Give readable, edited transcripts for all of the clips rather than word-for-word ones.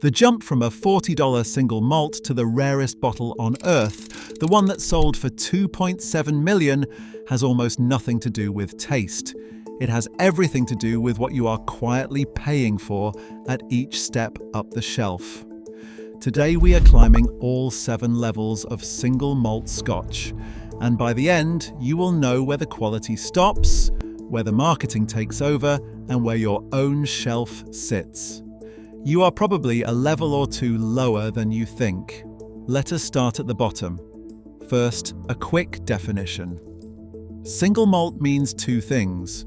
The jump from a $40 single malt to the rarest bottle on earth, the one that sold for $2.7 million, has almost nothing to do with taste. It has everything to do with what you are quietly paying for at each step up the shelf. Today we are climbing all 7 levels of single malt Scotch, and by the end you will know where the quality stops, where the marketing takes over, and where your own shelf sits. You are probably a level or two lower than you think. Let us start at the bottom. First, a quick definition. Single malt means 2 things: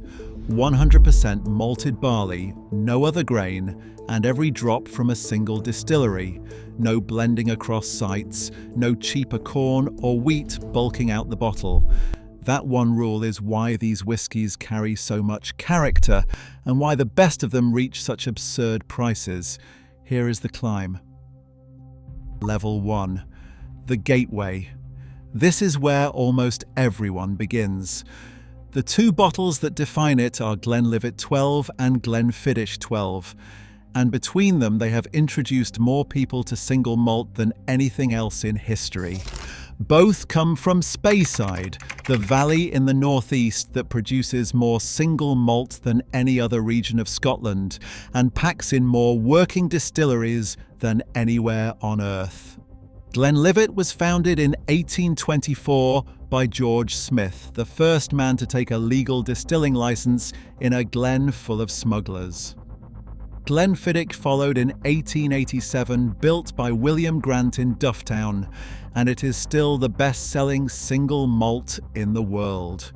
100% malted barley, no other grain, and every drop from a single distillery. No blending across sites, no cheaper corn or wheat bulking out the bottle. That one rule is why these whiskies carry so much character and why the best of them reach such absurd prices. Here is the climb. Level 1. The gateway. This is where almost everyone begins. The 2 bottles that define it are Glenlivet 12 and Glenfiddich 12. And between them they have introduced more people to single malt than anything else in history. Both come from Speyside, the valley in the northeast that produces more single malt than any other region of Scotland and packs in more working distilleries than anywhere on earth. Glenlivet was founded in 1824 by George Smith, the first man to take a legal distilling license in a glen full of smugglers. Glenfiddich followed in 1887, built by William Grant in Dufftown, and it is still the best-selling single malt in the world.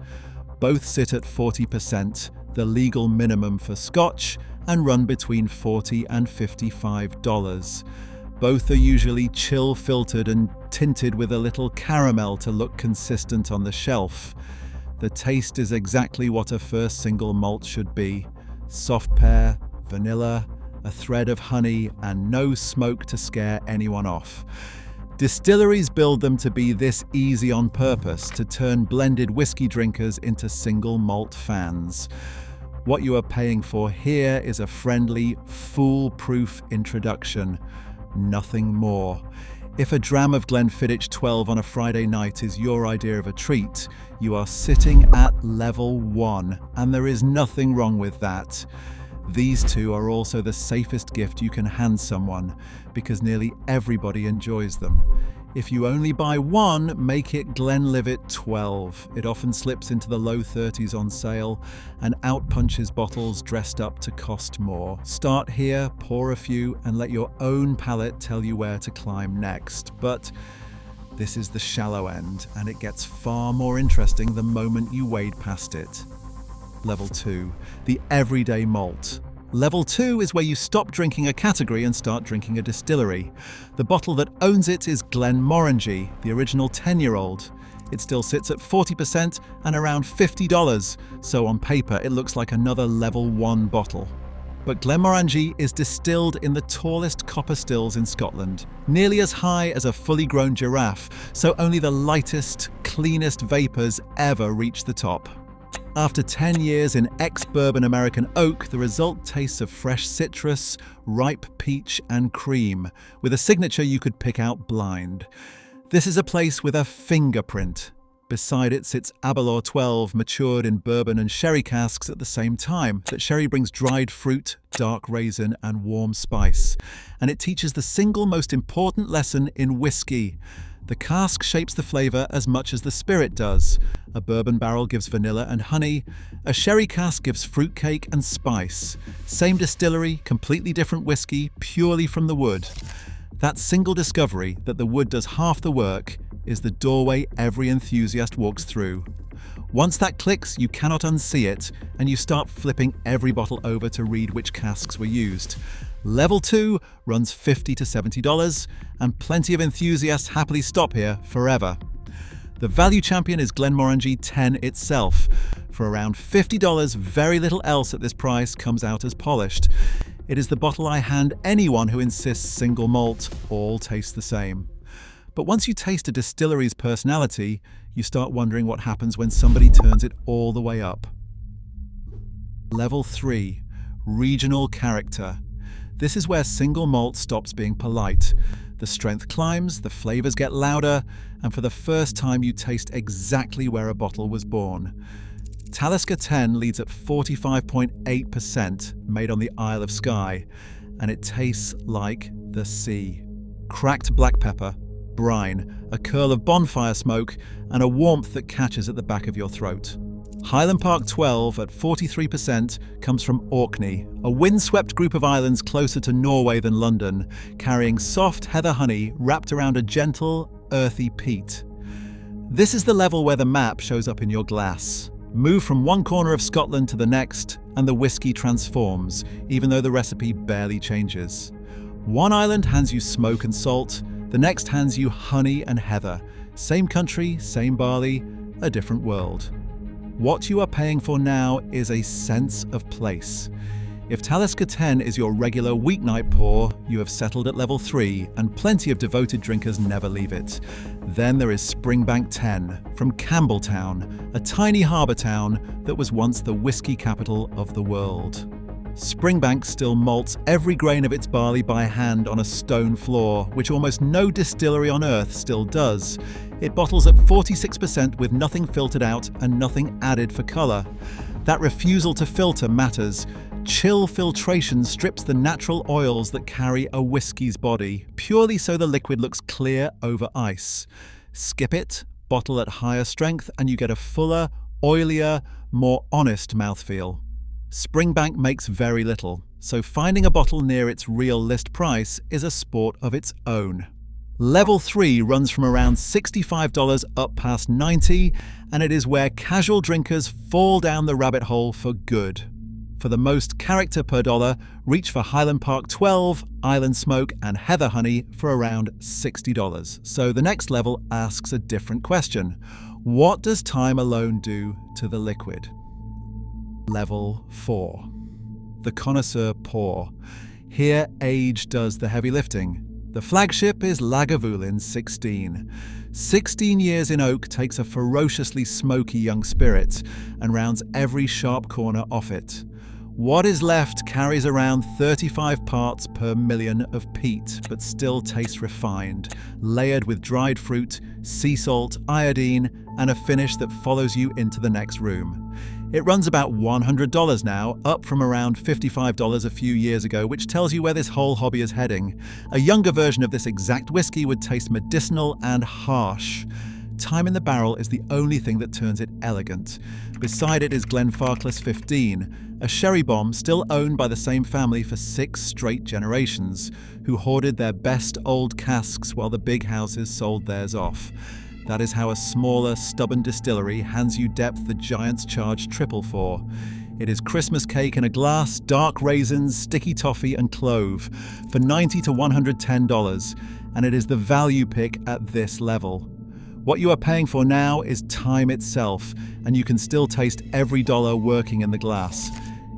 Both sit at 40%, the legal minimum for Scotch, and run between $40 and $55. Both are usually chill-filtered and tinted with a little caramel to look consistent on the shelf. The taste is exactly what a first single malt should be: soft pear, vanilla, a thread of honey, and no smoke to scare anyone off. Distilleries build them to be this easy on purpose, to turn blended whiskey drinkers into single malt fans. What you are paying for here is a friendly, foolproof introduction. Nothing more. If a dram of Glenfiddich 12 on a Friday night is your idea of a treat, you are sitting at level 1, and there is nothing wrong with that. These 2 are also the safest gift you can hand someone, because nearly everybody enjoys them. If you only buy one, make it Glenlivet 12. It often slips into the low 30s on sale and outpunches bottles dressed up to cost more. Start here, pour a few, and let your own palate tell you where to climb next. But this is the shallow end, and it gets far more interesting the moment you wade past it. Level 2, the everyday malt. Level 2 is where you stop drinking a category and start drinking a distillery. The bottle that owns it is Glenmorangie, the original 10-year-old. It still sits at 40% and around $50, so on paper it looks like another level 1 bottle. But Glenmorangie is distilled in the tallest copper stills in Scotland, nearly as high as a fully grown giraffe, so only the lightest, cleanest vapours ever reach the top. After 10 years in ex-bourbon American oak, the result tastes of fresh citrus, ripe peach and cream, with a signature you could pick out blind. This is a place with a fingerprint. Beside it sits Aberlour 12, matured in bourbon and sherry casks at the same time. That sherry brings dried fruit, dark raisin and warm spice. And it teaches the single most important lesson in whiskey. The cask shapes the flavour as much as the spirit does. A bourbon barrel gives vanilla and honey. A sherry cask gives fruitcake and spice. Same distillery, completely different whiskey, purely from the wood. That single discovery that the wood does half the work is the doorway every enthusiast walks through. Once that clicks, you cannot unsee it, and you start flipping every bottle over to read which casks were used. Level 2 runs $50 to $70, and plenty of enthusiasts happily stop here forever. The value champion is Glenmorangie 10 itself. For around $50, very little else at this price comes out as polished. It is the bottle I hand anyone who insists single malt all taste the same. But once you taste a distillery's personality, you start wondering what happens when somebody turns it all the way up. Level 3. Regional character. This is where single malt stops being polite. The strength climbs, the flavors get louder, and for the first time you taste exactly where a bottle was born. Talisker 10 leads at 45.8%, made on the Isle of Skye, and it tastes like the sea. Cracked black pepper, brine, a curl of bonfire smoke, and a warmth that catches at the back of your throat. Highland Park 12 at 43% comes from Orkney, a windswept group of islands closer to Norway than London, carrying soft heather honey wrapped around a gentle, earthy peat. This is the level where the map shows up in your glass. Move from one corner of Scotland to the next, and the whiskey transforms, even though the recipe barely changes. One island hands you smoke and salt, the next hands you honey and heather. Same country, same barley, a different world. What you are paying for now is a sense of place. If Talisker 10 is your regular weeknight pour, you have settled at level 3, and plenty of devoted drinkers never leave it. Then there is Springbank 10 from Campbelltown, a tiny harbour town that was once the whiskey capital of the world. Springbank still malts every grain of its barley by hand on a stone floor, which almost no distillery on earth still does. It bottles at 46% with nothing filtered out and nothing added for colour. That refusal to filter matters. Chill filtration strips the natural oils that carry a whiskey's body, purely so the liquid looks clear over ice. Skip it, bottle at higher strength, and you get a fuller, oilier, more honest mouthfeel. Springbank makes very little, so finding a bottle near its real list price is a sport of its own. Level 3 runs from around $65 up past $90, and it is where casual drinkers fall down the rabbit hole for good. For the most character per dollar, reach for Highland Park 12, Island Smoke, and Heather Honey for around $60. So the next level asks a different question. What does time alone do to the liquid? Level 4. The Connoisseur Pour. Here age does the heavy lifting. The flagship is Lagavulin 16. 16 years in oak takes a ferociously smoky young spirit and rounds every sharp corner off it. What is left carries around 35 parts per million of peat, but still tastes refined, layered with dried fruit, sea salt, iodine, and a finish that follows you into the next room. It runs about $100 now, up from around $55 a few years ago, which tells you where this whole hobby is heading. A younger version of this exact whiskey would taste medicinal and harsh. Time in the barrel is the only thing that turns it elegant. Beside it is Glenfarclas 15, a sherry bomb still owned by the same family for 6 straight generations, who hoarded their best old casks while the big houses sold theirs off. That is how a smaller, stubborn distillery hands you depth the giants charge triple for. It is Christmas cake in a glass, dark raisins, sticky toffee and clove for $90 to $110, and it is the value pick at this level. What you are paying for now is time itself, and you can still taste every dollar working in the glass.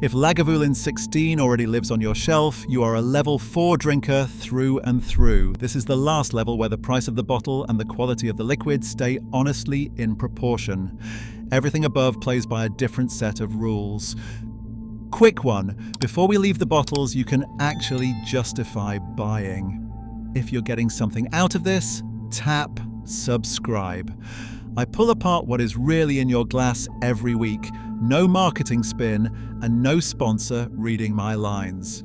If Lagavulin 16 already lives on your shelf, you are a level 4 drinker through and through. This is the last level where the price of the bottle and the quality of the liquid stay honestly in proportion. Everything above plays by a different set of rules. Quick one, before we leave the bottles, you can actually justify buying. If you're getting something out of this, tap subscribe. I pull apart what is really in your glass every week. No marketing spin, and no sponsor reading my lines.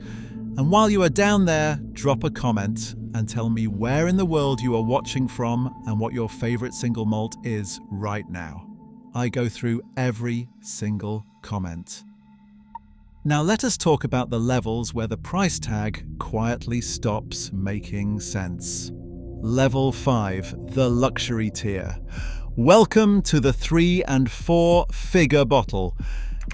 And while you are down there, drop a comment and tell me where in the world you are watching from and what your favorite single malt is right now. I go through every single comment. Now let us talk about the levels where the price tag quietly stops making sense. Level 5, the luxury tier. Welcome to the 3 and 4 figure bottle.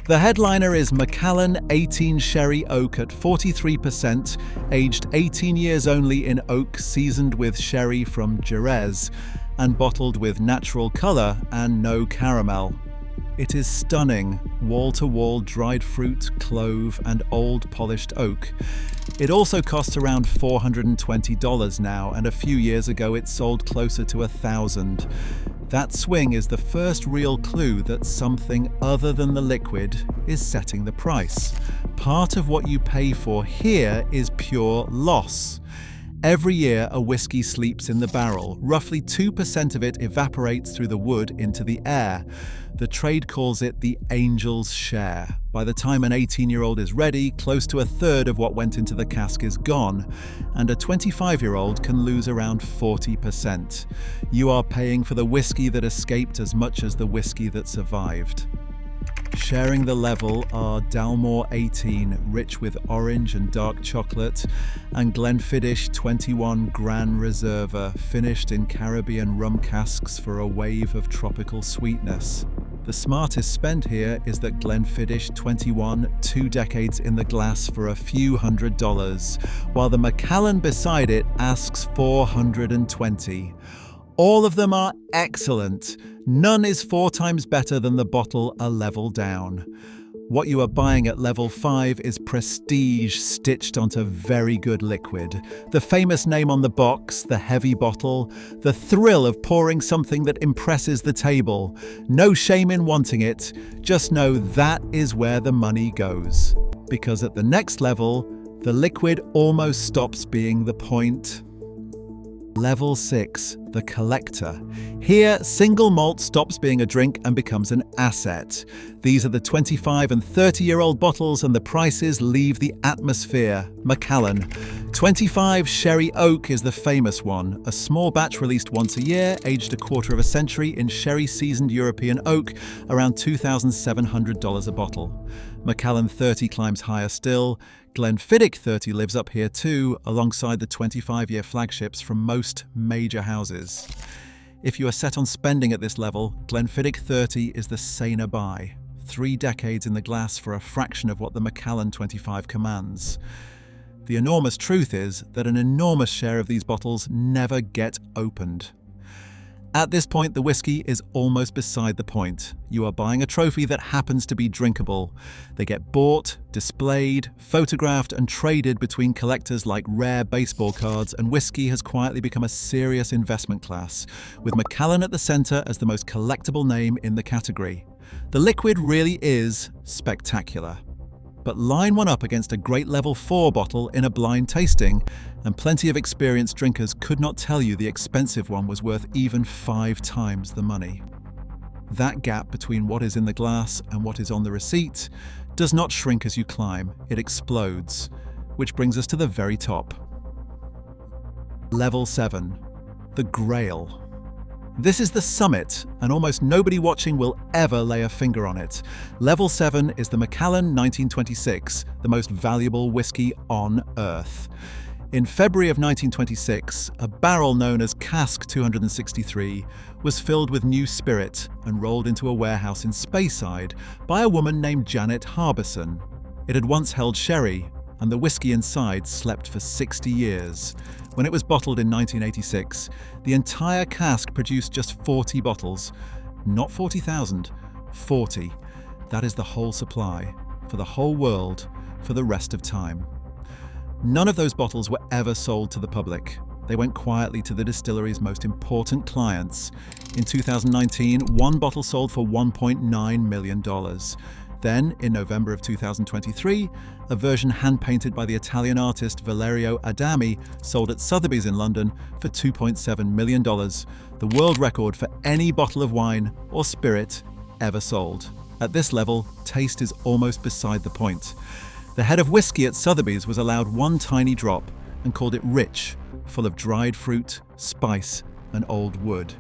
The headliner is Macallan 18 Sherry Oak at 43%, aged 18 years only in oak, seasoned with sherry from Jerez, and bottled with natural colour and no caramel. It is stunning, wall-to-wall dried fruit, clove, and old polished oak. It also costs around $420 now, and a few years ago it sold closer to $1,000. That swing is the first real clue that something other than the liquid is setting the price. Part of what you pay for here is pure loss. Every year, a whiskey sleeps in the barrel. Roughly 2% of it evaporates through the wood into the air. The trade calls it the angel's share. By the time an 18-year-old is ready, close to a third of what went into the cask is gone, and a 25-year-old can lose around 40%. You are paying for the whiskey that escaped as much as the whiskey that survived. Sharing the level are Dalmore 18, rich with orange and dark chocolate, and Glenfiddich 21 Gran Reserva, finished in Caribbean rum casks for a wave of tropical sweetness. The smartest spend here is that Glenfiddich 21, 2 decades in the glass for a few $100s, while the Macallan beside it asks $420. All of them are excellent. None is 4 times better than the bottle a level down. What you are buying at level 5 is prestige stitched onto very good liquid. The famous name on the box, the heavy bottle, the thrill of pouring something that impresses the table. No shame in wanting it, just know that is where the money goes. Because at the next level, the liquid almost stops being the point. Level 6, the collector. Here, single malt stops being a drink and becomes an asset. These are the 25 and 30-year-old bottles, and the prices leave the atmosphere. Macallan. 25 Sherry Oak is the famous one, a small batch released once a year, aged a quarter of a century in sherry-seasoned European oak, around $2,700 a bottle. Macallan 30 climbs higher still. Glenfiddich 30 lives up here too, alongside the 25-year flagships from most major houses. If you are set on spending at this level, Glenfiddich 30 is the saner buy. 3 decades in the glass for a fraction of what the Macallan 25 commands. The enormous truth is that an enormous share of these bottles never get opened. At this point, the whiskey is almost beside the point. You are buying a trophy that happens to be drinkable. They get bought, displayed, photographed, and traded between collectors like rare baseball cards, and whiskey has quietly become a serious investment class, with Macallan at the center as the most collectible name in the category. The liquid really is spectacular. But line one up against a great level 4 bottle in a blind tasting, and plenty of experienced drinkers could not tell you the expensive one was worth even 5 times the money. That gap between what is in the glass and what is on the receipt does not shrink as you climb, it explodes, which brings us to the very top. Level 7, the Grail. This is the summit, and almost nobody watching will ever lay a finger on it. Level 7 is the Macallan 1926, the most valuable whiskey on Earth. In February of 1926, a barrel known as Cask 263 was filled with new spirit and rolled into a warehouse in Speyside by a woman named Janet Harbison. It had once held sherry, and the whiskey inside slept for 60 years. When it was bottled in 1986, the entire cask produced just 40 bottles. Not 40,000, 40. That is the whole supply, for the whole world, for the rest of time. None of those bottles were ever sold to the public. They went quietly to the distillery's most important clients. In 2019, one bottle sold for $1.9 million. Then, in November of 2023, a version hand-painted by the Italian artist Valerio Adami sold at Sotheby's in London for $2.7 million, the world record for any bottle of wine or spirit ever sold. At this level, taste is almost beside the point. The head of whiskey at Sotheby's was allowed one tiny drop and called it rich, full of dried fruit, spice, and old wood.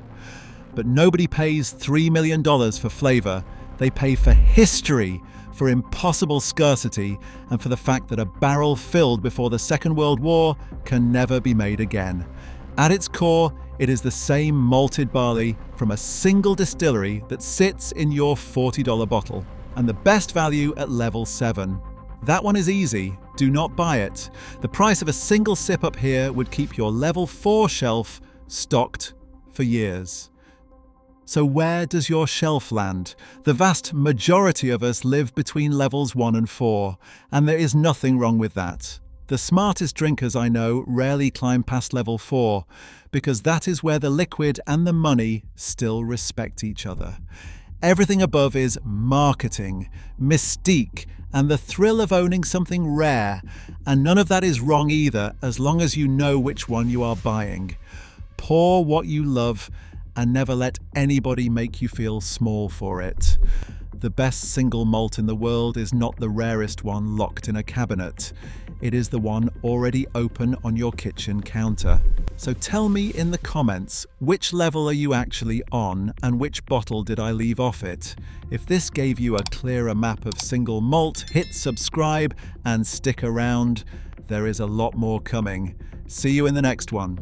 But nobody pays $3 million for flavor. They pay for history, for impossible scarcity, and for the fact that a barrel filled before the Second World War can never be made again. At its core, it is the same malted barley from a single distillery that sits in your $40 bottle, and the best value at level 7. That one is easy. Do not buy it. The price of a single sip up here would keep your level 4 shelf stocked for years. So where does your shelf land? The vast majority of us live between levels 1 and 4, and there is nothing wrong with that. The smartest drinkers I know rarely climb past level 4, because that is where the liquid and the money still respect each other. Everything above is marketing, mystique, and the thrill of owning something rare, and none of that is wrong either, as long as you know which one you are buying. Pour what you love, and never let anybody make you feel small for it. The best single malt in the world is not the rarest one locked in a cabinet. It is the one already open on your kitchen counter. So tell me in the comments, which level are you actually on and which bottle did I leave off it? If this gave you a clearer map of single malt, hit subscribe and stick around. There is a lot more coming. See you in the next one.